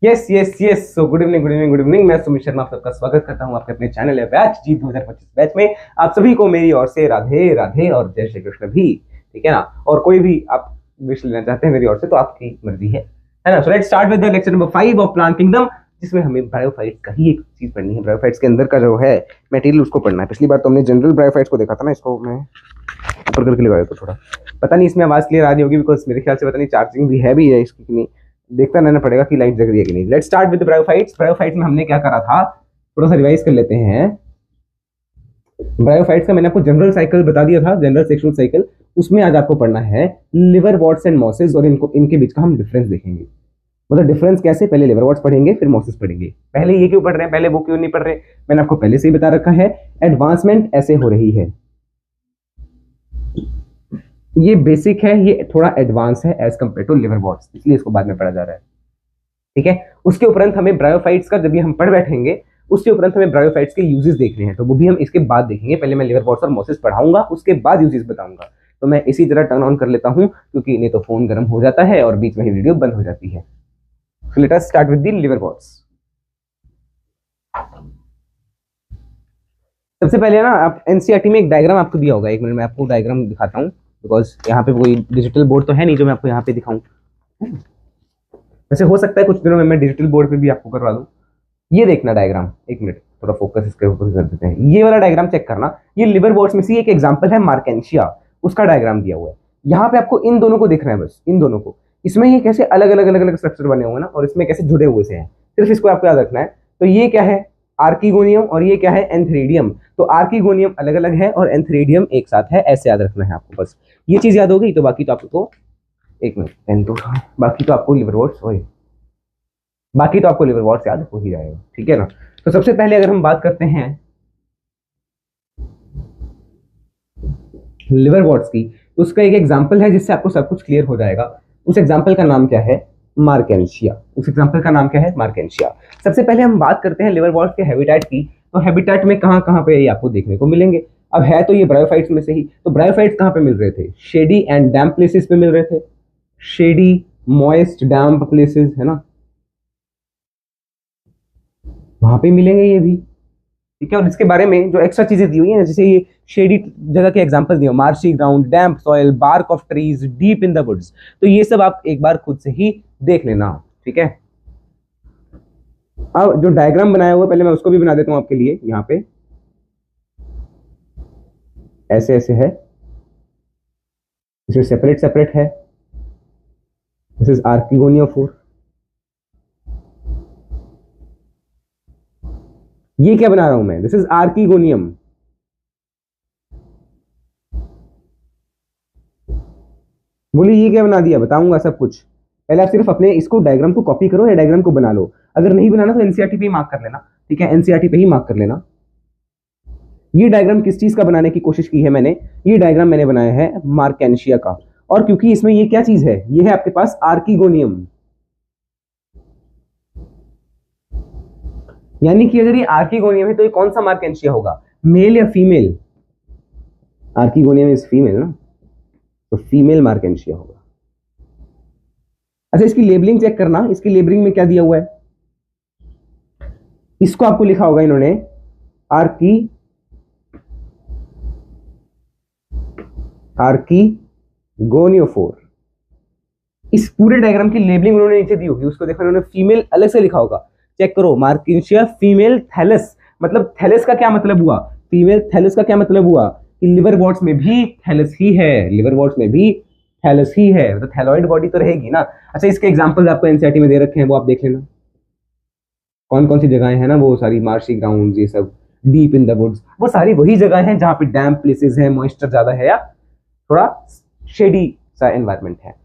Yes yes yes. So good evening good evening good evening. मैं सुमित शर्मा आप सबका स्वागत करता हूं आपके अपने चैनल है बैच जी 2025 बैच में। आप सभी को मेरी ओर से राधे राधे और जय श्री कृष्ण भी, ठीक है ना। और कोई भी आप विश लेना चाहते हैं मेरी ओर से तो आपकी मर्जी है ना। So let's start with the lecture number 5 of plant kingdom, जिसमें हमें ब्रायोफाइट्स का ही एक चीज पढ़नी है। ब्रायोफाइट्स के अंदर का जो है मटेरियल उसको पढ़ना है। पिछली बार तो हमने जनरल ब्रायोफाइट्स को देखा था ना, इसको मैं ऊपर करके लगा देता थोड़ा। पता नहीं इसमें आवाज क्लियर आ रही होगी बिकॉज मेरे ख्याल से पता नहीं चार्जिंग भी है इसकी कि नहीं, देखता रहना पड़ेगा कि लाइट जग रही है कि नहीं। Let's start with bryophytes. Bryophytes में हमने क्या करा था, थोड़ा सा रिवाइज कर लेते हैं। ब्रायोफाइट्स का मैंने आपको जनरल साइकिल बता दिया था, जनरल सेक्शुअल साइकिल। उसमें आज आपको पढ़ना है लिवर वॉट्स एंड मॉसेस, और इनके बीच का हम डिफरेंस देखेंगे। मतलब डिफरेंस कैसे, पहले लिवर वॉट्स पढ़ेंगे फिर मॉसेस पढ़ेंगे। पहले ये क्यों पढ़ रहे हैं, पहले वो क्यों नहीं पढ़ रहे, मैंने आपको पहले से ही बता रखा है। एडवांसमेंट ऐसे हो रही है, ये बेसिक है, ये थोड़ा एडवांस है as compare to liverworts, इसलिए इसको बाद में पढ़ा जा रहा है, ठीक है। उसके उपरांत हमें ब्रायोफाइट्स का जब भी हम पढ़ बैठेंगे उसके उपरांत हमें ब्रायोफाइट्स के यूजेस देखने हैं, तो वो भी हम इसके बाद देखेंगे। पहले मैं लिवर वॉट्स और मॉसेस पढ़ाऊंगा, उसके बाद यूजेस बताऊंगा। तो मैं इसी तरह टर्न ऑन कर लेता हूं क्योंकि नहीं तो फोन गर्म हो जाता है और बीच में ही वीडियो बंद हो जाती है। So let us start with the liverworts. सबसे पहले ना, आप एनसीईआरटी में एक डायग्राम आपको दिया होगा, एक मिनट में आपको डायग्राम दिखाता हूँ बिकॉज यहाँ पे कोई डिजिटल बोर्ड तो है नहीं जो मैं आपको यहाँ पे दिखाऊं। वैसे हो सकता है कुछ दिनों में मैं डिजिटल बोर्ड पे भी आपको करवा दूं। ये देखना डायग्राम, एक मिनट थोड़ा फोकस इसके ऊपर कर देते हैं। ये वाला डायग्राम चेक करना, ये लिवर वॉट्स में से एक एग्जांपल है मार्केंशिया, उसका डायग्राम दिया हुआ है। यहाँ पे आपको इन दोनों को देखना है, बस इन दोनों को। इसमें ये कैसे अलग अलग अलग अलग स्ट्रक्चर बने हुए हैं ना, और इसमें कैसे जुड़े हुए से हैं, सिर्फ इसको आपको याद रखना है। तो ये क्या है, आर्किगोनियम, और ये क्या है, एंथ्रेडियम। तो आर्किगोनियम अलग अलग है और एंथ्रेडियम एक साथ है, ऐसे याद रखना है आपको। बस ये चीज याद होगी तो बाकी तो आपको, एक मिनट पेन तो, बाकी तो आपको लिवर वॉट्स बाकी तो आपको लिवर वॉट्स याद हो ही जाएगा, ठीक है ना। तो सबसे पहले अगर हम बात करते हैं लिवर वॉट्स की, तो उसका एक एग्जांपल है जिससे आपको सब कुछ क्लियर हो जाएगा। उस एग्जांपल का नाम क्या है, मार्केंशिया। उस एग्जांपल का नाम क्या है, मार्केंशिया। सबसे पहले हम बात करते हैं लिवर वॉट्स के हैबिटेट की। तो हैबिटेट में कहाँ कहाँ पे ये आपको देखने को मिलेंगे। अब है तो ये ब्रायोफाइट्स में से ही, तो ब्रायोफाइट्स कहाँ पे मिल रहे थे, शेडी एंड डैम्प प्लेसेस पे मिल रहे थे। शेडी, मॉइस्ट, डैम्प प्लेसेस, है ना, वहां पे मिलेंगे ये भी, ठीक है। और इसके बारे में जो एक्स्ट्रा चीजें दी हुई हैं, जैसे ये शेडी जगह के एग्जांपल दिए, marshy ground, damp soil, bark of trees, deep in the woods, तो ये सब आप एक बार खुद से ही देख लेना, ठीक है। अब जो डायग्राम बनाया हुआ है पहले मैं उसको भी बना देता हूं आपके लिए। यहाँ पे ऐसे ऐसे है, इसमें सेपरेट सेपरेट है। This is archegoniophore. ये क्या बना रहा हूं मैं, दिस इज आर्किगोनियम। बोलिए ये क्या बना दिया, बताऊंगा सब कुछ। पहले आप सिर्फ अपने इसको डायग्राम को कॉपी करो या डायग्राम को बना लो। अगर नहीं बनाना तो एनसीईआरटी पे ही मार्क कर लेना, ठीक है, एनसीईआरटी पे ही मार्क कर लेना। ये डायग्राम किस चीज का बनाने की कोशिश की है मैंने, ये डायग्राम मैंने बनाया है मार्केंशिया का। और क्योंकि इसमें ये क्या चीज है, ये है आपके पास आर्किगोनियम। यानी कि अगर ये आर्किगोनियम है तो ये कौन सा मार्केंशिया होगा, मेल या फीमेल। आर्किगोनियम इज फीमेल ना, तो फीमेल मार्केंशिया होगा। अच्छा, इसकी लेबलिंग चेक करना, इसकी लेबलिंग में क्या दिया हुआ है। इसको आपको लिखा होगा इन्होंने आर्किगोनियोफोर। इस पूरे डायग्राम की लेबलिंग उन्होंने नीचे दी होगी, उसको देखो उन्होंने फीमेल अलग से लिखा होगा। चेक करो, मार्केंशिया फीमेल थैलस। मतलब थैलस का क्या मतलब हुआ, फीमेल थैलस का क्या मतलब हुआ कि लिवर वॉट्स में भी थैलस ही है, लिवर वॉट्स में भी थैलस ही है, तो थैलॉइड बॉडी तो रहेगी ना। अच्छा, इसके एग्जांपल्स आपको एनसीईआरटी में दे रखे हैं, वो आप देख लेना कौन कौन सी जगहें हैं ना, वो सारी मार्शी ग्राउंड, ये सब डीप इन द वुड्स, वो सारी वही जगह हैं जहां पे डैम्प प्लेसेस है, मॉइस्चर ज्यादा है या थोड़ा शेडी सा एनवायरमेंट है।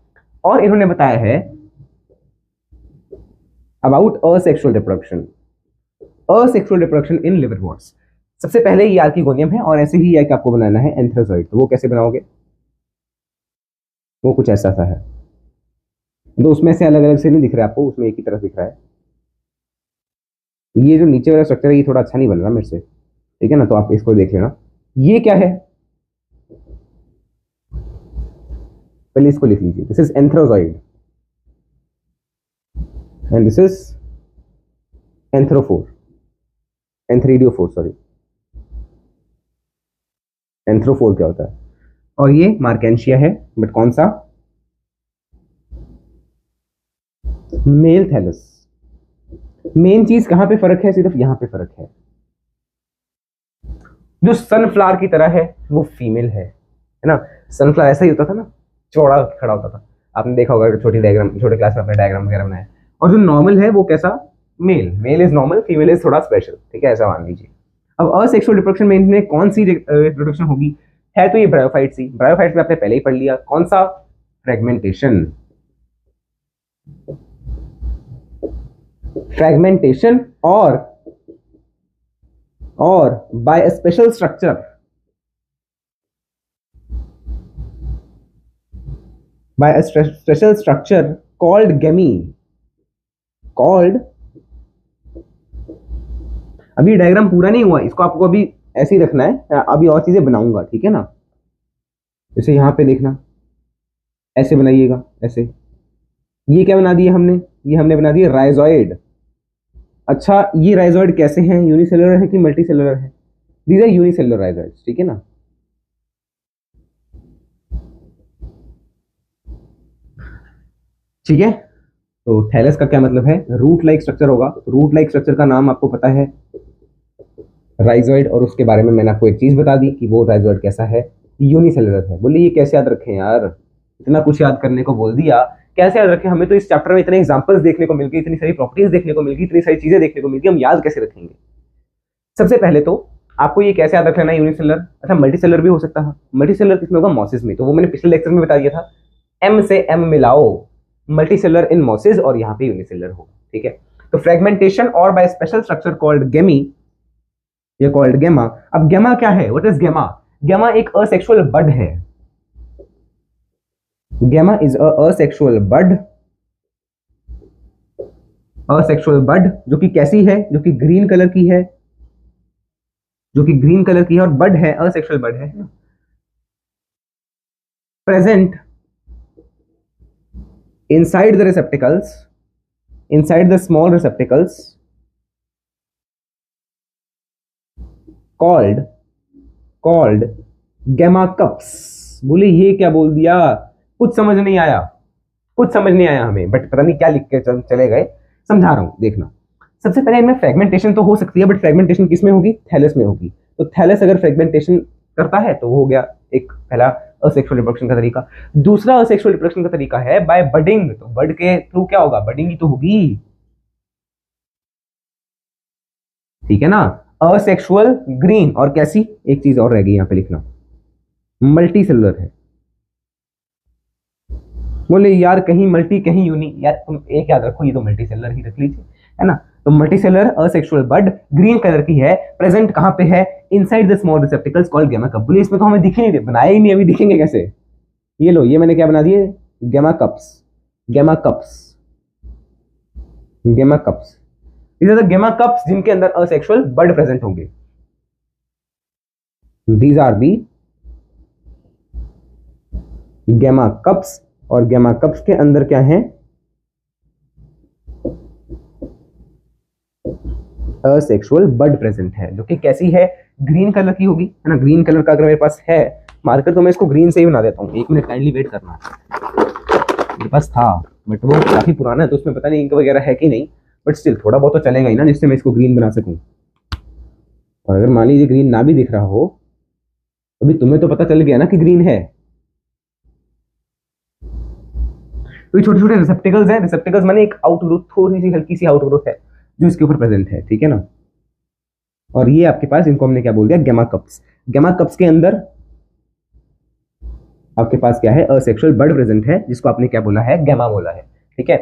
और इन्होंने बताया है about asexual reproduction, asexual reproduction in liverworts. सबसे पहले ये आर्किगोनियम है, और ऐसे ही एक आपको बनाना है एंथ्रोजॉइड। तो वो कैसे बनाओगे, वो कुछ ऐसा सा है, तो उसमें से अलग अलग से नहीं दिख रहा है आपको, उसमें एक ही तरफ दिख रहा है। ये जो नीचे वाला स्ट्रक्चर है ये थोड़ा अच्छा नहीं बन रहा मेरे से, ठीक है ना, तो आप इसको देख लेना। ये क्या है, पहले इसको लिख लीजिए, this is antherozoid and this is antherophore, antheridiophore, sorry, antherophore क्या होता है? और ये मार्केंशिया है, बट कौन सा? Mail thallus. मेन चीज कहां पे फर्क है? सिर्फ यहां पे फर्क है। जो सनफ्लावर की तरह है वो फीमेल है ना? सनफ्लावर ऐसा ही होता था ना, चौड़ा खड़ा होता था, आपने देखा होगा छोटी डायग्राम, छोटे क्लास में आपने डायग्राम वगैरह बनाया। और जो नॉर्मल है वो कैसा? Male. Male is normal, female is थोड़ा स्पेशल, ठीक है, ऐसा मान लीजिए। अब असेक्सुअल रिप्रोडक्शन में इनमें कौन सी रिप्रोडक्शन होगी? है तो ये ब्रायोफाइट्स ही। ब्रायोफाइट्स में आपने पहले ही पढ़ लिया, कौन सा? फ्रेगमेंटेशन। फ्रेगमेंटेशन और by special structure, by a special structure called gamete, called, अभी डायग्राम पूरा नहीं हुआ, इसको आपको अभी ऐसे ही रखना है, अभी और चीजें बनाऊंगा, ठीक है ना? जैसे यहां पे देखना, ऐसे बनाइएगा, ऐसे। ये क्या बना दिया हमने? ये हमने बना दिया राइजोइड। अच्छा, ये राइजोइड कैसे हैं? यूनिसेलुलर है कि मल्टीसेलुलर है? दीज आर यूनिसेलुलर राइजोइड्स, ठीक है ना? ठीक है, तो थैलस का क्या मतलब है? रूट लाइक स्ट्रक्चर होगा। रूट लाइक स्ट्रक्चर का नाम आपको पता है, राइजोइड। और उसके बारे में मैंने आपको एक चीज बता दी कि वो राइजोइड कैसा है, यूनिसेलुलर है। बोले ये कैसे याद रखें यार, इतना कुछ याद करने को बोल दिया, कैसे याद रखें? हमें तो इस चैप्टर में इतने एग्जांपल्स देखने को मिल गए, इतनी सारी प्रॉपर्टीज देखने को मिल गई, इतनी सारी चीजें देखने को मिल गई, हम याद कैसे रखेंगे? सबसे पहले तो आपको ये कैसे याद रख लेना है, यूनिसेलुलर। अच्छा, मल्टीसेलुलर भी हो सकता है। मल्टीसेलुलर किसमें होगा? मॉसिस में। तो वो मैंने पिछले लेक्चर में बता दिया था, एम से एम मिलाओ, मल्टीसेलुलर इन मॉसिस, और यहाँ पे यूनिसेलुलर होगा, ठीक है? तो फ्रेगमेंटेशन और बाय स्पेशल स्ट्रक्चर कॉल्ड गेमी, ये कॉल्ड गेमा। अब गेमा क्या है? व्हाट इज गेमा? गेमा एक असेक्सुअल बड है। गेमा इज असेक्सुअल बड, असेक्सुअल बड, जो कि कैसी है? जो कि ग्रीन कलर की है, जो कि ग्रीन कलर की है, और बड है, असेक्सुअल बड है। Present inside the receptacles, inside the small receptacles called gamma cups। बोले ये क्या बोल दिया? कुछ समझ नहीं आया, कुछ समझ नहीं आया हमें, बट पता नहीं क्या लिख के चले गए। समझा रहा हूं, देखना। सबसे पहले इनमें फ्रेगमेंटेशन तो हो सकती है, बट फ्रेगमेंटेशन किस में होगी? थैलस में होगी। तो थैलस अगर फ्रेगमेंटेशन करता है तो वो हो गया एक पहला असेक्सुअल रिप्रोडक्शन का तरीका। दूसरा असेक्सुअल रिप्रोडक्शन का तरीका है बाय बडिंग। तो बड के थ्रू क्या होगा? बडिंग ही तो होगी, ठीक है ना? असेक्सुअल ग्रीन, और कैसी? एक चीज और रह गई यहां पे लिखना, मल्टीसेलुलर है। बोले यार कहीं मल्टी कहीं यूनी, यार तुम एक याद रखो, ये तो मल्टीसेलुलर ही रख लीजिए, है ना? तो multicellular asexual bud, green colour की है, प्रेजेंट कहां पे है? Inside the small receptacles called gemma cup. बोले इसमें तो हमें दिख ही नहीं, बनाया ही नहीं, अभी दिखेंगे कैसे? ये लो, ये मैंने क्या बना दिए? Gemma cups, gemma cups, gemma cups. These are the gamma cups जिनके अंदर असेक्सुअल बड प्रेजेंट होंगे। These are the gamma cups, और gamma cups के अंदर क्या है? असेक्सुअल बड प्रेजेंट है, जो कि कैसी है? ग्रीन कलर की होगी, है ना? ग्रीन कलर का अगर मेरे पास है मार्कर तो मैं इसको ग्रीन से ही बना देता हूँ। एक मिनट काइंडली वेट करना, मेरे पास था बट वो काफी पुराना है, तो उसमें पता नहीं इंक वगैरह है कि नहीं, बट स्टिल थोड़ा बहुत तो चलेगा ही ना, जिससे मैं इसको ग्रीन बना सकूं। और अगर मान लीजिए ग्रीन ना भी दिख रहा हो, तो भी तुम्हें तो पता चल गया ना कि ग्रीन है। तो ये छोटे छोटे रिसेप्टिकल्स हैं। रिसेप्टिकल्स माने एक आउटग्रोथ, थोड़ी सी हल्की सी आउटग्रोथ है जो इसके ऊपर प्रेजेंट है, ठीक है ना? और ये आपके पास, इनको हमने क्या बोल दिया? Gemma cups. गैमा कप्स के अंदर आपके पास क्या है? असेक्सुअल बड प्रेजेंट है, जिसको आपने क्या बोला है? गैमा बोला है, ठीक है?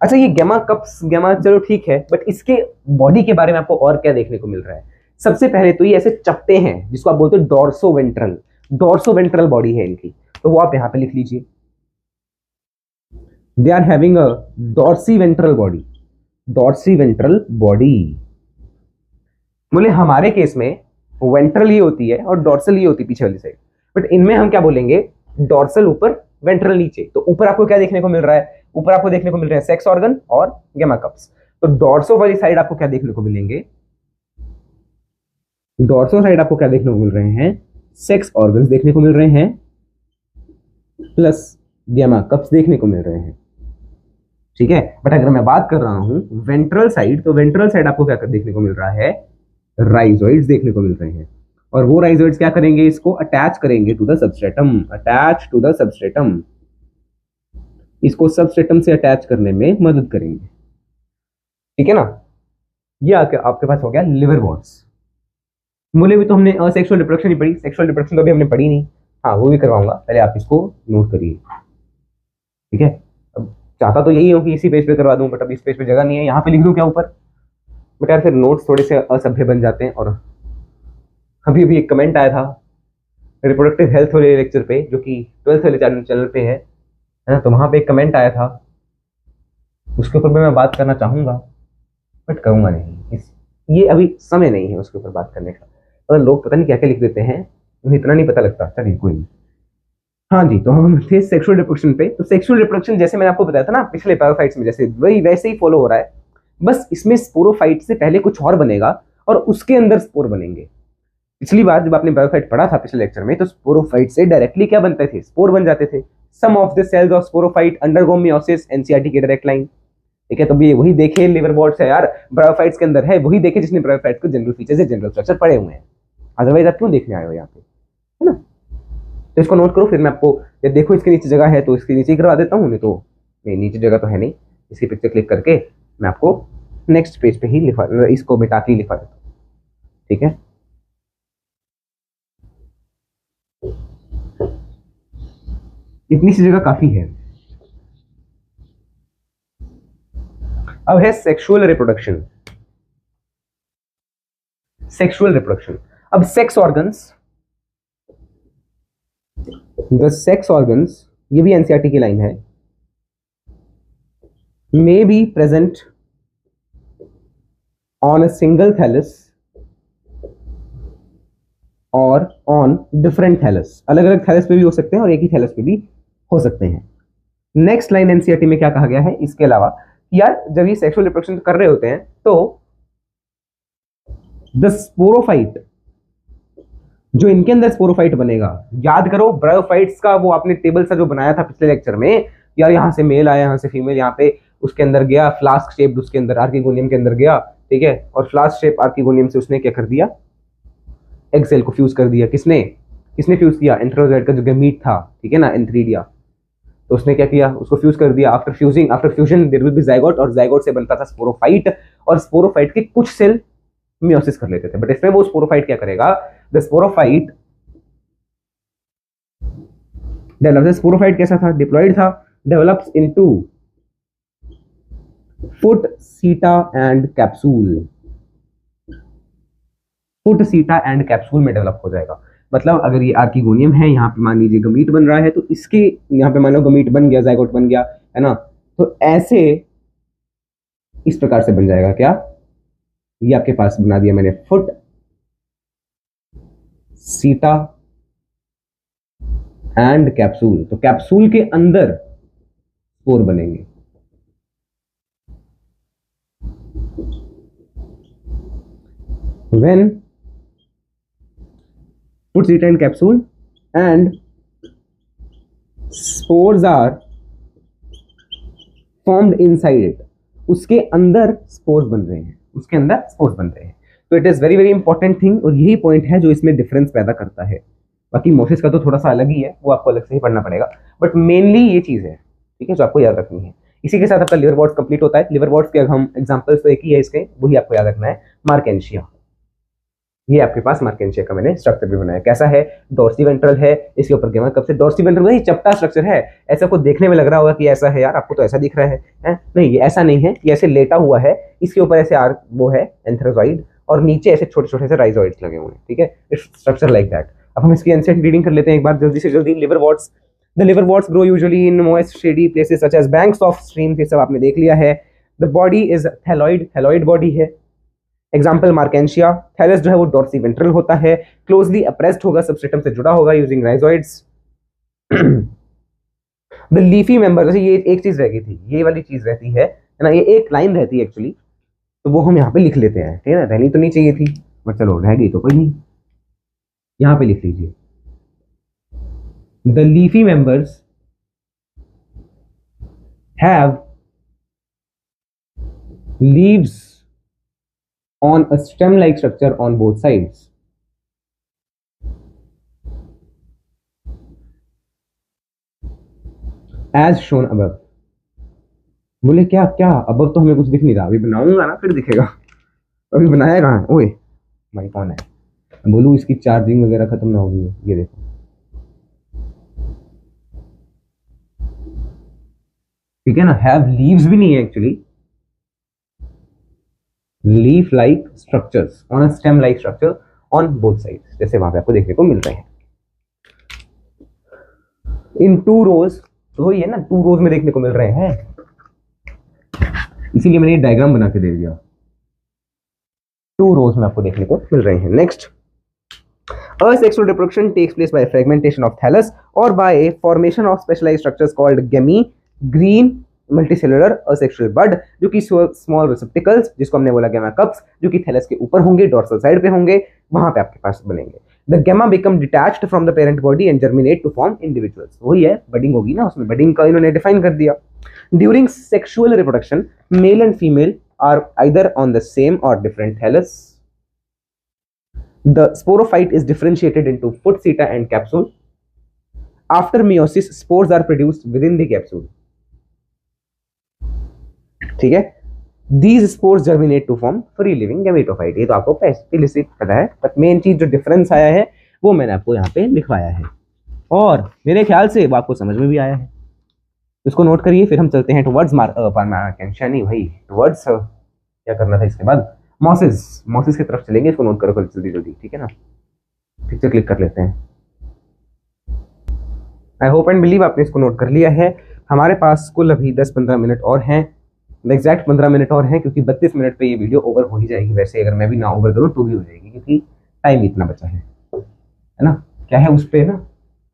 अच्छा, ये गैमा कप्स, गैमा चलो ठीक है, बट इसके बॉडी के बारे में आपको और क्या देखने को मिल रहा है? सबसे पहले तो ये ऐसे चपटे हैं, जिसको आप बोलते हो डॉर्सोवेंट्रल, डॉर्सोवेंट्रल बॉडी है इनकी। तो वो आप यहां पे लिख लीजिए, they are having a dorsiventral body, dorsiventral body. बोले हमारे केस में वेंट्रल ही होती है और डॉर्सल ही होती है पीछे वाली साइड, बट इनमें हम क्या बोलेंगे? डॉर्सल ऊपर, वेंट्रल नीचे। तो ऊपर आपको क्या देखने को मिल रहा है? ऊपर आपको देखने को मिल रहा है सेक्स ऑर्गन और गैमा कप्स। तो डॉर्सो वाली साइड आपको क्या देखने को मिलेंगे, डॉर्सो साइड आपको क्या देखने को मिल रहे हैं, सेक्स ऑर्गन्स देखने को मिल रहे हैं प्लस गैमा कप्स देखने को मिल रहे हैं, ठीक है। बट अगर मैं बात कर रहा हूं वेंट्रल साइड, तो वेंट्रल साइड आपको क्या देखने को मिल रहा है, राइजोइड्स देखने को मिल रहे हैं। और वो राइजोइड्स क्या करेंगे, इसको अटैच करेंगे to the substratum, attach to the substratum, इसको सबस्ट्रेटम से अटैच करने में मदद करेंगे, ठीक है ना। ये आपके पास हो गया लिवर वॉल्स। बोले भी तो हमने सेक्सुअल रिप्रोडक्शन ही पढ़ी, सेक्सुअल रिप्रोडक्शन तो अभी हमने पढ़ी नहीं, हाँ वो भी करवाऊंगा, पहले आप इसको नोट करिए, ठीक है। अब चाहता तो यही हो कि इसी पेज पे करवा दूं, बट अब इस पेज पे जगह नहीं है, यहाँ पे लिख दूं क्या ऊपर, बट यार फिर नोट्स थोड़े से असभ्य बन जाते हैं। और अभी भी एक कमेंट आया था रिप्रोडक्टिव हेल्थ वाले लेक्चर पे, जो कि 12th वाले चैनल पे है ना, तो वहां पे एक कमेंट आया था, उसके ऊपर मैं बात करना चाहूंगा बट करूंगा नहीं, ये अभी समय नहीं है उसके ऊपर बात करने का। और लोग पता नहीं क्या क्या लिख देते हैं, उन्हें इतना नहीं पता लगता, चलिए कोई नहीं। हाँ जी, तो हम थे सेक्सुअल रिप्रोडक्शन पे। तो सेक्सुअल रिप्रोडक्शन जैसे मैंने आपको बताया था ना पिछले पैराफाइट्स में, जैसे वही वैसे ही फॉलो हो रहा है, बस इसमें स्पोरोफाइट से पहले कुछ और बनेगा और उसके अंदर स्पोर बनेंगे। पिछली बार जब आपने पैराफाइट पढ़ा था पिछले लेक्चर में, तो स्पोरोफाइट से डायरेक्टली क्या बनते थे, स्पोर बन जाते थे। Some of the cells of sporophyte undergo meiosis, NCERT के डायरेक्ट लाइन, ठीक है। तो ये वही देखे लिवर वॉल्स है यार, ब्रायोफाइट्स के अंदर है, वही देखे जिसने ब्रायोफाइट्स को जनरल फीचर्स या जनरल स्ट्रक्चर पढ़े हुए हैं, अदरवाइज आप क्यों देखने आए हो यहाँ पे, है ना। तो इसको नोट करो, फिर मैं आपको ये देखो इसके नीचे जगह है तो इसके नीचे ही करवा देता हूँ, नहीं तो नहीं नीचे जगह तो है नहीं, इसकी पिक्चर क्लिक करके मैं आपको नेक्स्ट पेज पे ही लिखा, इसको मिटा के लिखा देता हूँ, ठीक है। इतनी सी जगह काफी है। अब है सेक्सुअल रिप्रोडक्शन, सेक्सुअल रिप्रोडक्शन। अब sex organs, the sex organs, ये भी एनसीईआरटी की लाइन है, may be present on a single thallus और ऑन डिफरेंट थैलस, अलग अलग थैलस पे भी हो सकते हैं और एक ही थैलस पे भी हो सकते हैं। नेक्स्ट लाइन एनसीईआरटी में क्या कहा गया है इसके अलावा, यार जब ये सेक्सुअल रिप्रोडक्शन कर रहे होते हैं तो द स्पोरोफाइट, जो इनके अंदर स्पोरोफाइट बनेगा, याद करो ब्रायोफाइट्स का वो आपने टेबल सा जो बनाया था पिछले लेक्चर में, यार यहाँ से मेल आया, यहाँ से फीमेल, यहाँ पे उसके अंदर गया फ्लास्क शेप, उसके अंदर आर्किगोनियम के अंदर गया, ठीक है। और फ्लास्क शेप आर्किगोनियम से उसने क्या कर दिया, एग सेल को फ्यूज कर दिया। किसने किसने फ्यूज किया, एंथ्रोजोइड का जो गैमीट था, ठीक है ना, एंथ्रीडिया, तो उसने क्या किया, उसको फ्यूज कर दिया। After fusion there will be zygote, और जाइगोट से बनता था स्पोरोफाइट, और स्पोरोफाइट के कुछ सेल मियोसिस कर लेते थे। बट इसमें वो स्पोरोफाइट क्या करेगा, द स्पोरोफाइट डेवलप्स, स्पोरोफाइट कैसा था, डिप्लॉयड था, डेवलप्स इनटू फुट, सीटा एंड कैप्सूल, फुट, सीटा एंड कैप्सूल में डेवलप हो जाएगा। मतलब अगर ये आर्किगोनियम है, यहाँ पे मान लीजिए गमीट बन रहा है, तो इसके यहाँ पे मान लो गमीट बन गया, जाइगोट बन गया, है ना, तो ऐसे इस प्रकार से बन जाएगा क्या, ये आपके पास बना दिया मैंने फुट, सीटा एंड कैप्सूल। तो कैप्सूल के अंदर स्पोर बनेंगे। When foot, seed and capsule and spores are formed inside it, उसके अंदर स्पोर्स बन रहे हैं, उसके अंदर स्पोर्स बन रहे हैं। तो it is very very important thing, और यही पॉइंट है जो इसमें डिफरेंस पैदा करता है। बाकी मोसिस का तो थोड़ा सा अलग ही है, वो आपको अलग से ही पढ़ना पड़ेगा, बट मेनली ये चीज है, ठीक है, जो आपको याद रखनी है। इसी के साथ आपका लिवर वॉर्ड्स कंप्लीट होता है। लिवर वॉर्ड्स के हम एग्जांपल्स तो एक ही है इसके, वही आपको याद रखना है, मार्केंशिया। ये आपके पास मार्केंशिया का मैंने स्ट्रक्चर भी बनाया, कैसा है, डॉर्सी वेंट्रल है, इसके ऊपर गेमा कब से, डॉर्सी वेंट्रल वही चपटा स्ट्रक्चर है। ऐसा को देखने में लग रहा होगा कि ऐसा है यार, आपको तो ऐसा दिख रहा है? नहीं, ये ऐसा नहीं है, ये ऐसे लेटा हुआ है, इसके ऊपर ऐसे वो है एंथ्रोजॉइड, और नीचे ऐसे छोटे छोटे से राइजोइड्स लगे हुए हैं, ठीक है, इट्स स्ट्रक्चर लाइक दैट। अब हम इसकी एंशिएंट रीडिंग कर लेते हैं एक बार जल्दी से जल्दी। Liverworts, the liverworts grow usually in moist shady places such as banks of streams, ये सब आपने देख लिया है। The body is thalloid, thalloid body है। एग्जाम्पल मार्केंशिया, थैलस जो है वो डॉर्सी वेंट्रल होता है, क्लोजली अप्रेस्ड होगा, सबस्ट्रेटम से जुड़ा होगा using rhizoids. The leafy member, जैसे ये एक चीज रह गई थी, ये वाली चीज रहती है ना, ये एक लाइन रहती है एक्चुअली, तो वो हम यहाँ पे लिख लेते हैं, ठीक है ना। रहनी तो नहीं चाहिए थी, बट चलो रह गई तो कोई नहीं, यहाँ पे लिख लीजिए। The leafy members have leaves on a stem-like structure on both sides. As shown above. बोले क्या क्या अब तो हमें कुछ दिख नहीं रहा, अभी बनाऊंगा ना फिर दिखेगा, अभी बनाया कहाँ है। ओए भाई कौन है, बोलूँ इसकी चार्जिंग वगैरह खत्म ना होगी। ये देखो, ठीक है ना। हैव लीव्स भी नहीं है actually, leaf like structures on a stem like structure on both sides, जैसे वहां पे आपको देखने को मिल रहे हैं। इन 2 रोज, तो वही है ना, 2 रोज में देखने को मिल रहे हैं, इसीलिए मैंने ये डायग्राम बना के दे दिया। 2 रोज में आपको देखने को मिल रहे हैं। Next, asexual reproduction takes place by fragmentation of thallus or by a formation of specialized structures called gamy, green multicellular asexual bud, जो कि small receptacles, जिसको हमने बोला gamma cups, जो कि थैलस के ऊपर होंगे, डोर्सल साइड पे होंगे, वहां पे आपके पास बनेंगे। The gamma become detached from the parent body and germinate to form individuals। वही है, बडिंग होगी ना, उसमें बडिंग का इन्होंने डिफाइन कर दिया। During sexual reproduction, male and female are either on the same or different thallus. The sporophyte is differentiated into foot, seta and capsule. After meiosis, spores are produced within the capsule. ठीक है, these spores germinate to form free living gametophyte। ये तो आपको पहले से पता है, but main चीज जो डिफरेंस आया है वो मैंने आपको यहाँ पे लिखवाया है, और मेरे ख्याल से वो आपको समझ में भी आया है। इसको नोट करिए, फिर हम चलते हैं टुवर्ड्स नहीं भाई, टुवर्ड्स क्या करना था इसके बाद, मॉसिस की तरफ चलेंगे। इसको नोट करो जल्दी जल्दी, ठीक है ना। पिक्चर क्लिक कर लेते हैं। आई होप एंड बिलीव आपने इसको नोट कर लिया है। हमारे पास कुल अभी 10-15 मिनट और हैं, एग्जैक्ट 15 मिनट और हैं, क्योंकि 32 मिनट पे ये वीडियो ओवर हो ही जाएगी। वैसे अगर मैं भी ना ओवर करूँ तो भी हो जाएगी, क्योंकि टाइम इतना बचा है ना। क्या है उस पर ना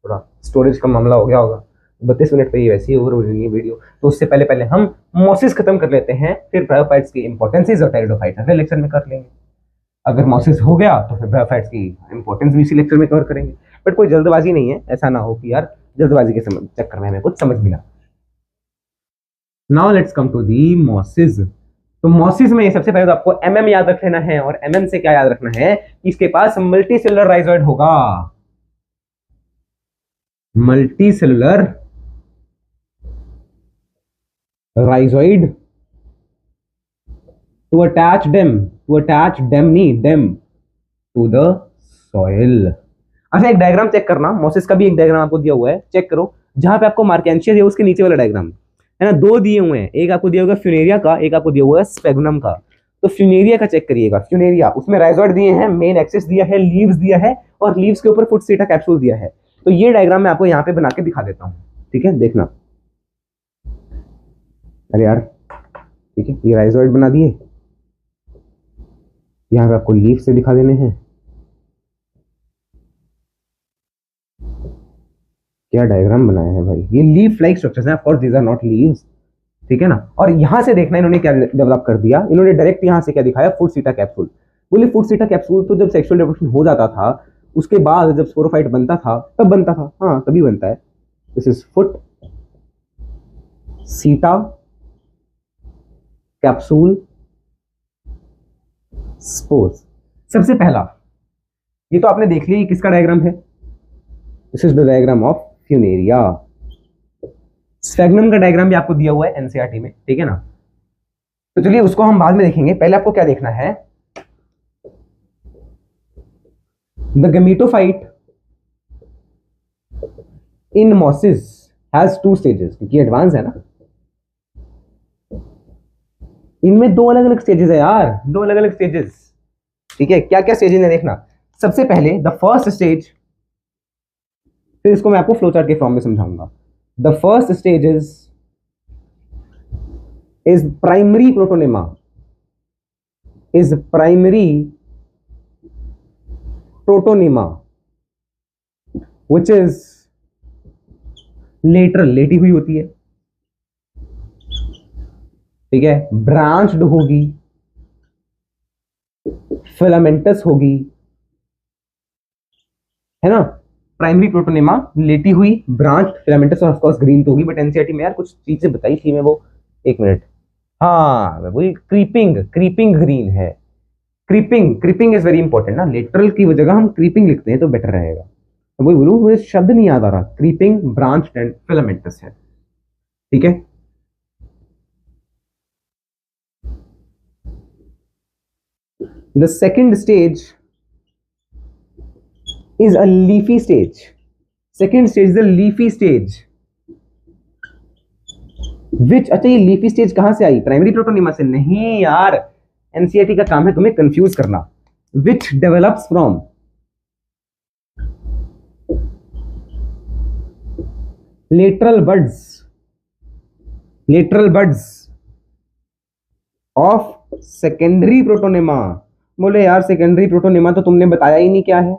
थोड़ा स्टोरेज का मामला हो गया होगा, 32 मिनट पे ही वैसे ही ओवर हो जाएगी वीडियो। तो उससे पहले हम मॉसिस खत्म कर लेते हैं, फिर ब्रायोफाइट्स की इंपॉर्टेंसेस और टेरिडोफाइट अगले लेक्चर में कर लेंगे। अगर मॉसिस हो गया तो फिर ब्रायोफाइट्स की इंपॉर्टेंस भी इसी लेक्चर में कवर करेंगे। बट कोई जल्दबाजी नहीं है, ऐसा ना हो कि यार जल्दबाजी के चक्कर में हमें कुछ समझ मिला। Now let's come to the mosses. तो मॉसिस में सबसे पहले तो आपको एमएम याद रख लेना है, और एमएम से क्या याद रखना है कि इसके पास मल्टी सेलुलर राइजोइड होगा। Multi cellular rhizoid to attach them to the soil। अच्छा, एक डायग्राम चेक करना, मॉसिस का भी एक डायग्राम आपको दिया हुआ है, चेक करो। जहां पे आपको मार्केंशियस है उसके नीचे वाला डायग्राम है ना, 2 दिए हुए हैं, एक आपको दिया हुआ फ्यूनेरिया का, एक आपको दिया हुआ है स्पेगुनम का। तो फ्यूनेरिया का चेक करिएगा। फ्यूनेरिया, उसमें राइजोइड दिए हैं, मेन एक्सिस दिया है, लीव्स दिया है, और लीव्स के ऊपर फुट सीटा कैप्सूल दिया है। तो ये डायग्राम मैं आपको यहाँ पे बना के दिखा देता हूँ, ठीक है, देखना। अरे यार, ठीक है, ये राइजोइड बना दिए, यहाँ पे आपको लीफ से दिखा देने हैं। क्या डायग्राम बनाया है भाई, ये लीफ लाइक स्ट्रक्चर्स हैं, of course these are not leaves, ठीक है ना। और यहां से देखना इन्होंने क्या डेवलप कर दिया, इन्होंने डायरेक्ट यहां से क्या दिखाया, फुट सीटा कैप्सूल। बोले फुट सीटा कैप्सूल तो जब सेक्सुअल रिप्रोडक्शन हो जाता था, उसके बाद जब स्पोरोफाइट बनता था तब बनता था, हाँ तभी बनता है। दिस इज फुट सीटा कैप्सूल स्पोर्स। सबसे पहला ये तो आपने देख लिया, किसका डायग्राम है, this is the diagram of Funaria. स्फेग्नम का डायग्राम भी आपको दिया हुआ है एनसीईआरटी में, ठीक है ना। तो चलिए उसको हम बाद में देखेंगे, पहले आपको क्या देखना है, the gametophyte in mosses has 2 stages, क्योंकि एडवांस है ना। इनमें 2 अलग अलग स्टेजेस है यार, 2 अलग अलग स्टेजेस, ठीक है। क्या क्या स्टेजेस है देखना। सबसे पहले द फर्स्ट स्टेज, फिर इसको मैं आपको फ्लोचार्ट के फॉर्म में समझाऊंगा। The first stage is primary protonema, which is lateral, लेटी हुई होती है, ठीक है, ब्रांच्ड होगी, फिलामेंटस होगी, है ना। प्राइमरी प्रोटोनेमा लेटी हुई, ब्रांच, फिलामेंटस और ऑफ कोर्स ग्रीन तो होगी, बट एनसीईआरटी में यार कुछ चीजें बताई थी मैं, वो एक मिनट, हाँ वही क्रीपिंग, क्रीपिंग ग्रीन है। Creeping, creeping is very important ना, लेटरल की जगह हम क्रीपिंग लिखते हैं तो बेटर रहेगा। तो वही बोलूं, मुझे शब्द नहीं याद आ रहा, क्रीपिंग, ब्रांच एंड फिलामेंटस है, ठीक है। The second stage is a leafy stage. Second stage is a leafy stage. Which, अच्छा ये leafy stage कहां से आई? प्राइमरी प्रोटोनिमा से? नहीं यार, एनसीईआरटी का काम है तुम्हें कंफ्यूज करना। Which develops from lateral buds of secondary protonema. बोले यार सेकेंडरी प्रोटोनिमा तो तुमने बताया ही नहीं क्या है।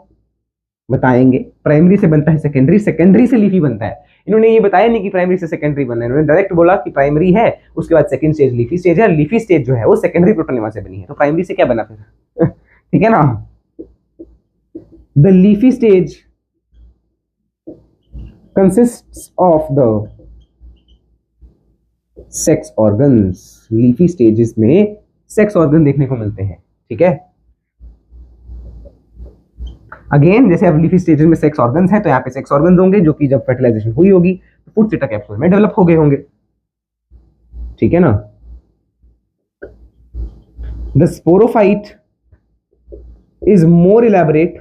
बताएंगे, प्राइमरी से बनता है सेकेंडरी, सेकेंडरी से लीफी बनता है। इन्होंने ये बताया नहीं कि प्राइमरी से सेकेंडरी बनना है, इन्होंने डायरेक्ट बोला कि प्राइमरी है, उसके बाद सेकंड स्टेज लीफी स्टेज है, लीफी स्टेज जो है वो सेकेंडरी प्रोटोनिमा से बनी है, तो प्राइमरी से क्या बना फिर? ठीक है ना। The leafy stage consists of the sex organs. Leafy stages में सेक्स ऑर्गन देखने को मिलते हैं, ठीक है। अगेन जैसे अब लीफी स्टेजेस में सेक्स ऑर्गन्स हैं, तो यहाँ पे सेक्स ऑर्गन्स होंगे जो कि जब फर्टिलाइजेशन हुई होगी तो फूड सिटा कैप्सूल में डेवलप हो गए होंगे, ठीक है ना। The sporophyte is more elaborate,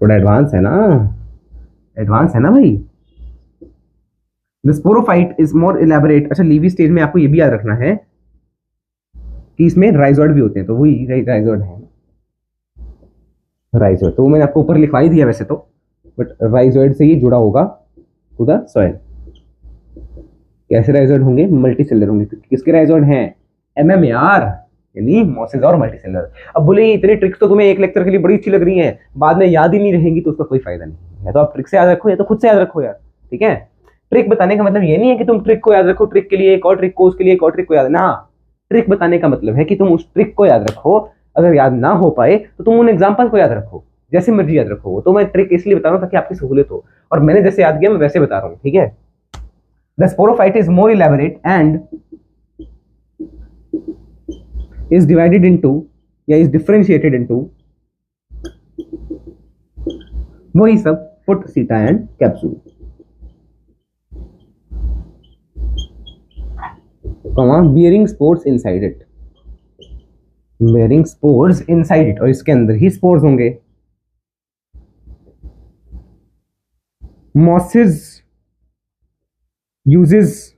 थोड़ा एडवांस है ना, एडवांस है ना भाई। The sporophyte is more elaborate. अच्छा लीफी स्टेज में आपको ये भी याद रखना है कि इसमें राइजोइड भी होते हैं, तो वही राइजोइड है, राइजोइड तो मैंने आपको ऊपर लिखवाई दिया वैसे तो, बट राइजोइड से ही जुड़ा होगा टू द सॉइल। कैसे राइजोइड होंगे? मल्टी सेलर होंगे। किसके राइजोइड हैं? एमएम यार, यानी मोसेस और मल्टी सेलर। अब बोले इतनी ट्रिक्स तो तुम्हें एक लेक्चर के लिए बड़ी अच्छी लग रही हैं, बाद में याद ही नहीं रहेंगी तो उसका कोई फायदा नहीं है। तो आप ट्रिक से याद रखो या तो खुद से याद रखो यार, ठीक है। ट्रिक बताने का मतलब ये नहीं है कि तुम ट्रिक को याद रखो, ट्रिक के लिए एक और ट्रिक को, उसके लिए एक और ट्रिक को याद ना। ट्रिक बताने का मतलब है कि तुम उस ट्रिक को याद रखो, अगर याद ना हो पाए तो तुम उन एग्जाम्पल को याद रखो, जैसे मर्जी याद रखो। तो मैं ट्रिक इसलिए बता रहा हूँ ताकि आपकी सहूलियत हो, और मैंने जैसे याद किया मैं वैसे बता रहा हूँ, ठीक है। The sporophyte is more elaborate and is divided into या is differentiated into वही सब फुट सीटा and capsule, bearing spores inside it, bearing spores inside it, और इसके अंदर ही स्पोर्स होंगे। Mosses uses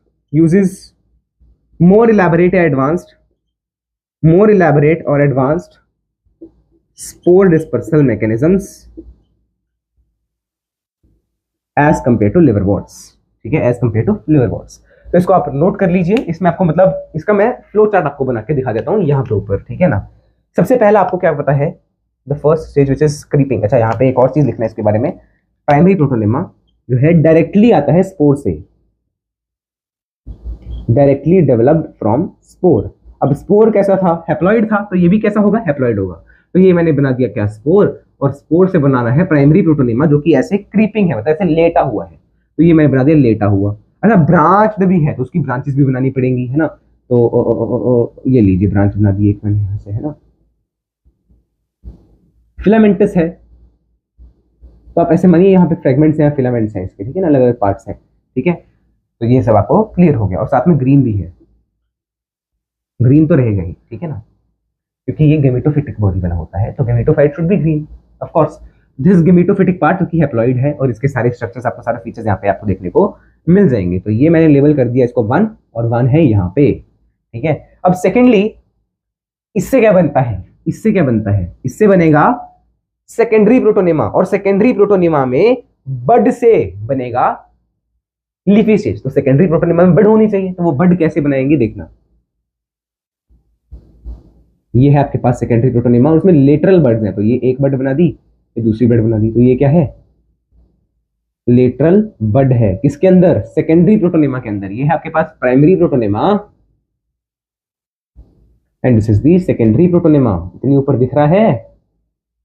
more elaborate or advanced spore dispersal mechanisms as compared to liverworts, ठीक है, as compared to liverworts। तो इसको आप नोट कर लीजिए, इसमें आपको मतलब इसका मैं फ्लो चार्ट आपको बना के दिखा देता हूँ यहाँ पे ऊपर, ठीक है ना। सबसे पहला आपको क्या पता है? The first stage which is creeping. अच्छा यहाँ पे एक और चीज लिखना है इसके बारे में, प्राइमरी प्रोटोनेमा जो है डायरेक्टली आता है स्पोर से, डायरेक्टली डेवलप्ड फ्रॉम स्पोर। अब स्पोर कैसा था? हैप्लॉइड था, तो ये भी कैसा होगा? हैप्लॉइड होगा। तो ये मैंने बना दिया क्या? स्पोर, और स्पोर से बनाना है प्राइमरी प्रोटोनेमा जो कि ऐसे क्रीपिंग है, मतलब ऐसे लेटा हुआ है, तो ये मैंने बना दिया लेटा हुआ। अच्छा ब्रांच भी है तो उसकी ब्रांचेस भी बनानी पड़ेंगी, है ना। तो ये लीजिए ब्रांच बना दी एक मैंने यहाँ से, है ना। फिलामेंटस है, तो आप ऐसे मानिए यहाँ पे फ्रेगमेंट्स हैं, फिलामेंट्स हैं इसके, ठीक है ना, अलग अलग पार्ट्स हैं, ठीक है। तो ये सब आपको क्लियर हो गया, और साथ में ग्रीन भी है, ग्रीन तो रहेगा ही, ठीक है ना, क्योंकि ये गेमेटोफिटिक बॉडी बना होता है, तो gametophyte should be green of course. This gametophytic part जो कि हैप्लॉइड है, और इसके सारे स्ट्रक्चर्स आपको, सारे फीचर्स यहाँ पे आपको देखने को मिल जाएंगे। तो ये मैंने लेबल कर दिया इसको 1, और 1 है यहाँ पे, ठीक है। अब सेकेंडली इससे क्या बनता है? इससे क्या बनता है? इससे बनेगा सेकेंडरी प्रोटोनेमा, और सेकेंडरी प्रोटोनेमा में बड से बनेगा लीफी स्टेज। तो सेकेंडरी प्रोटोनेमा में बड होनी चाहिए, तो वो बड कैसे बनाएंगे देखना। ये है आपके पास सेकेंडरी प्रोटोनेमा, और उसमें लेटरल बर्ड्स हैं, तो ये एक बड बना दी, ये दूसरी बड बना दी, तो ये क्या है? लेटरल बड है। किसके अंदर? सेकेंडरी प्रोटोनेमा के अंदर। ये है आपके पास primary protonema, and this is the secondary protonema. इतनी ऊपर दिख रहा है,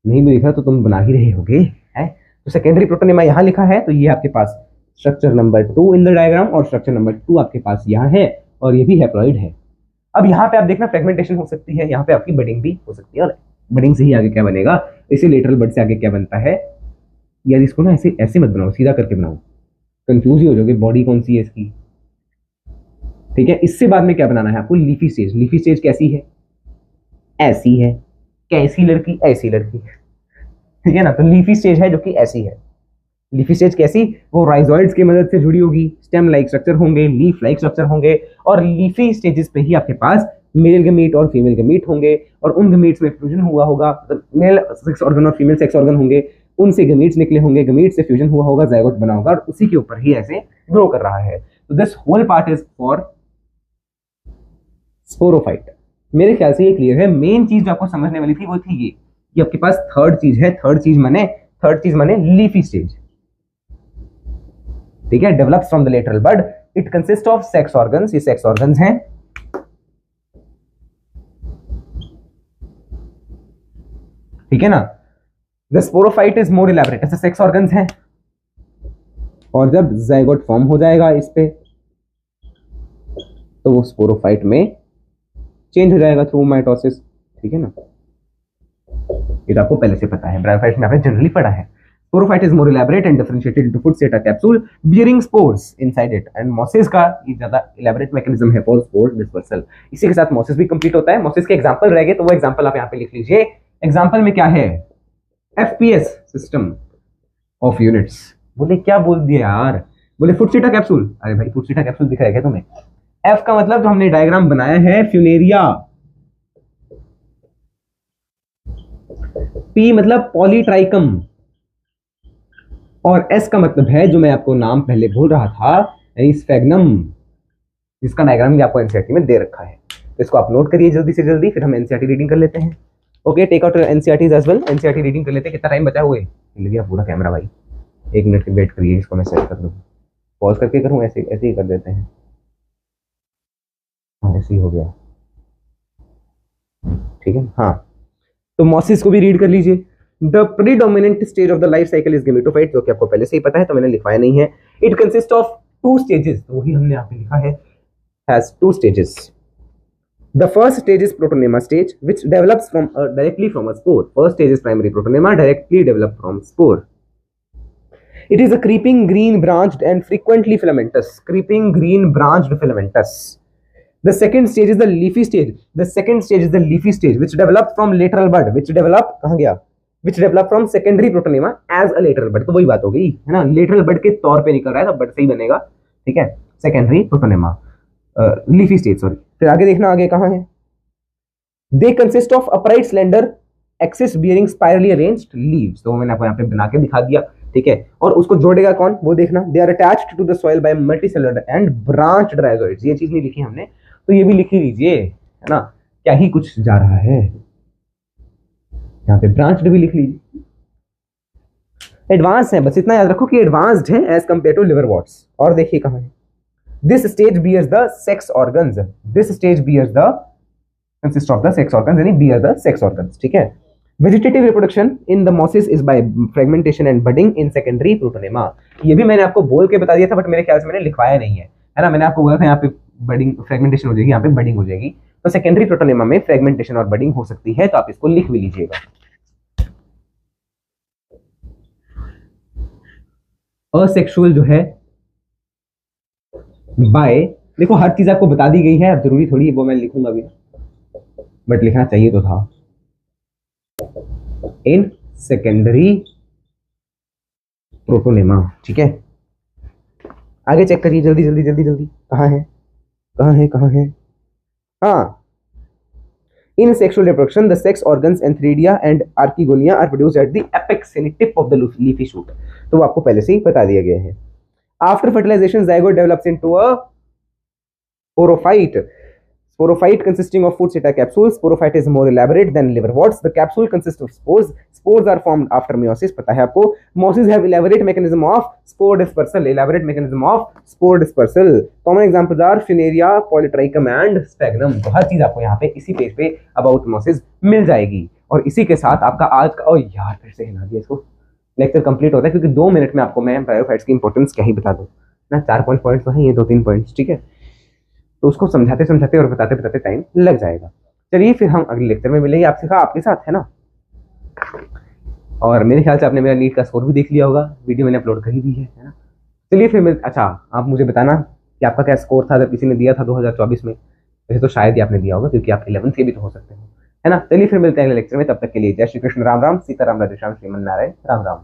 नहीं भी दिख रहा तो तुम बना ही रहे होगे, है। तो सेकेंडरी प्रोटोनेमा यहाँ लिखा है, तो ये आपके पास structure number 2 in the diagram, और स्ट्रक्चर नंबर 2 आपके पास यहाँ है, और ये भी हैप्लॉइड है। अब यहाँ पे आप देखना फ्रेगमेंटेशन हो सकती है, यहाँ पे आपकी बडिंग भी हो सकती है, और बडिंग से ही आगे क्या बनेगा, इसे लेटरल बड से आगे क्या बनता है। यार इसको ना ऐसे ऐसे मत बनाओ, सीधा करके बनाओ, कंफ्यूज ही हो जाओगे बॉडी कौन सी है इसकी, ठीक है। इससे बाद में क्या बनाना है आपको, लीफी स्टेज। लीफी स्टेज कैसी है, ऐसी है। कैसी लड़की, ऐसी लड़की, ठीक है ना। तो लीफी स्टेज है जो कि ऐसी है। लीफी स्टेज कैसी, वो राइजोइड्स की मदद से जुड़ी होगी, स्टेम लाइक स्ट्रक्चर होंगे, लीफ लाइक स्ट्रक्चर होंगे, और लीफी स्टेजेस पे ही आपके पास मेल गमीट और फीमेल गमीट होंगे, और उन गमीट्स में फ्यूजन हुआ होगा, तो मेल सेक्स ऑर्गन और फीमेल सेक्स ऑर्गन होंगे, उनसे गमीट्स निकले होंगे, गमीट से फ्यूजन हुआ होगा, जायगोट बना होगा, और उसी के ऊपर ही ऐसे ग्रो कर रहा है। तो this whole part is for sporophyte. मेरे ख्याल से ये क्लियर है। मेन चीज जो आपको समझने वाली थी वो थी ये कि आपके पास थर्ड चीज है। थर्ड चीज माने लीफी स्टेज, ठीक है। Develops from the lateral bud, it consist of sex organs. ये सेक्स ऑर्गन्स हैं, ठीक है ना। The sporophyte is more elaborate, ऐसे सेक्स ऑर्गन्स हैं, और जब जाइगोट फॉर्म हो जाएगा इस पे, तो वो स्पोरोफाइट में चेंज हो जाएगा थ्रू माइटोसिस, ठीक है ना। ये तो आपको पहले से पता है, ब्रायोफाइट में आपने जनरली पढ़ा है। Sporophyte is more elaborate and differentiated into foot seta capsule bearing spores inside it, and mosses का ये ज्यादा इलैबोरेट मैकेनिज्म है फॉर स्पोर डिस्पर्सल। इसी के साथ मोसिस भी कंप्लीट होता है। मोसिस के एग्जांपल रह गए, तो वो एग्जांपल आप यहाँ पे लिख लीजिए। एग्जांपल में क्या है, एफपीएस सिस्टम ऑफ यूनिट्स। बोले क्या बोल दिया यार, बोले फूड सेटा कैप्सूल। अरे भाई फूड सेटा कैप्सूल दिख रहा है तुम्हें। एफ का मतलब जो हमने डायग्राम बनाया है फ्यूनेरिया, पी मतलब पॉलीट्राइकम, और एस का मतलब है जो मैं आपको नाम पहले बोल रहा था, यानी स्फेग्नम, जिसका डायग्राम भी आपको एनसीईआरटी में दे रखा है। तो इसको आप नोट करिए जल्दी से जल्दी, फिर हम एनसीईआरटी रीडिंग कर लेते हैं। Okay, take out NCERTs as well. NCERT reading कर लेते हैं। कितना टाइम बचा हुआ है, मिल गया पूरा कैमरा भाई। 1 मिनट की वेट करिए, इसको मैं सेट कर दूँ, पॉज करके करूँ, ऐसे ऐसे ही कर देते हैं। हाँ ऐसे ही हो गया, ठीक है। हाँ तो मोसिस को भी रीड कर लीजिए। The predominant stage of the life cycle is gametophyte, जो कि आपको पहले से ही पता है, तो मैंने लिखवाया नहीं है। इट कंसिस्ट ऑफ 2 स्टेजेस, तो वही हमने यहाँ पे लिखा है, has 2 stages. The first stage is protonema stage, which develops directly from a spore. First stage is primary protonema, directly developed from spore. It is a creeping green branched and frequently filamentous. Creeping green branched filamentous. The second stage is the leafy stage. The second stage is the leafy stage, which develops from lateral bud. Which develop कहाँ गया? Which develop from secondary protonema as a lateral bud. तो वही बात हो गई है ना, lateral bud के तौर पे निकल रहा है, तो bud से ही बनेगा, ठीक है। Secondary protonema, leafy stage, sorry। फिर आगे देखना, आगे कहाँ है। They consist of upright slender axis bearing spirally arranged leaves। तो मैंने आपको यहाँ पे बना के दिखा दिया, ठीक है। और उसको जोड़ेगा कौन, वो देखना। They are attached to the soil by multicellular and branched rhizoids। ये चीज नहीं लिखी हमने, तो ये भी लिख ही लीजिए, है ना। क्या ही कुछ जा रहा है, यहाँ पे ब्रांच्ड भी लिख लीजिए। एडवांस है, बस इतना याद रखो कि एडवांस्ड है as compare to liverworts. और देखिए कहाँ है, this stage bears the sex organs. This stage bears the consist of the sex organs, यानी बियर द सेक्स ऑर्गन्स, ठीक है। Vegetative reproduction in the mosses is by fragmentation and budding in secondary protonema. ये भी मैंने आपको बोल के बता दिया था, बट मेरे ख्याल से मैंने लिखवाया नहीं है ना। मैंने आपको बोला था यहाँ पे बडिंग फ्रेगमेंटेशन हो जाएगी, यहाँ पे बडिंग हो जाएगी। तो सेकेंडरी प्रोटोनेमा में फ्रेगमेंटेशन और बडिंग हो सकती है, तो आप इसको लिख भी लीजिएगा। असेक्सुअल जो है बाय, देखो हर चीज आपको बता दी गई है, अब जरूरी थोड़ी वो मैं लिखूंगा भी, बट लिखना चाहिए तो था। इन सेकेंडरी प्रोटोनेमा, ठीक है। आगे चेक करिए जल्दी जल्दी जल्दी जल्दी, कहाँ है कहाँ है कहाँ है। हाँ, in sexual reproduction the sex organs antheridia and archegonia are produced at the apex यानी tip of the leafy shoot। तो वो आपको पहले से ही बता दिया गया है। After fertilization zygote develops into a sporophyte। Sporophyte consisting of food seta capsules. Sporophyte is more elaborate than liverworts. The capsule consists of spores. Spores are formed after meiosis. पता है आपको. Meiosis have elaborate mechanism of spore dispersal. Elaborate mechanism of spore dispersal. Common examples are Funaria, Polytrichum and Sphagnum. तो हर चीज आपको यहाँ पे इसी page पे about meiosis मिल जाएगी. और इसी के साथ आपका आज का, ओ यार फिर से हिला दिया इसको, लेक्चर कंप्लीट होता है, क्योंकि 2 मिनट में आपको मैं ब्रायोफाइट्स की इंपॉर्टेंस क्या ही बता दूँ ना. 4 पॉइंट तो है, ये 2-3 पॉइंट्स, ठीक है. तो उसको समझाते समझाते और बताते बताते टाइम लग जाएगा. चलिए फिर हम अगले लेक्चर में मिलेंगे आपसे, आपके साथ, है ना. और मेरे ख्याल से आपने मेरा नीट का स्कोर भी देख लिया होगा, वीडियो मैंने अपलोड कर ही दी है ना. चलिए फिर अच्छा, आप मुझे बताना कि आपका क्या स्कोर था, अगर किसी ने दिया था 2024 में. वैसे तो शायद ही आपने दिया होगा, क्योंकि आप 11th के भी तो हो सकते हैं, है ना. चलिए फिर मिलते हैं अगले लेक्चर में, तब तक के लिए जय श्री कृष्ण, राम राम, सीताराम, राधे श्याम, श्रीमन नारायण, राम राम.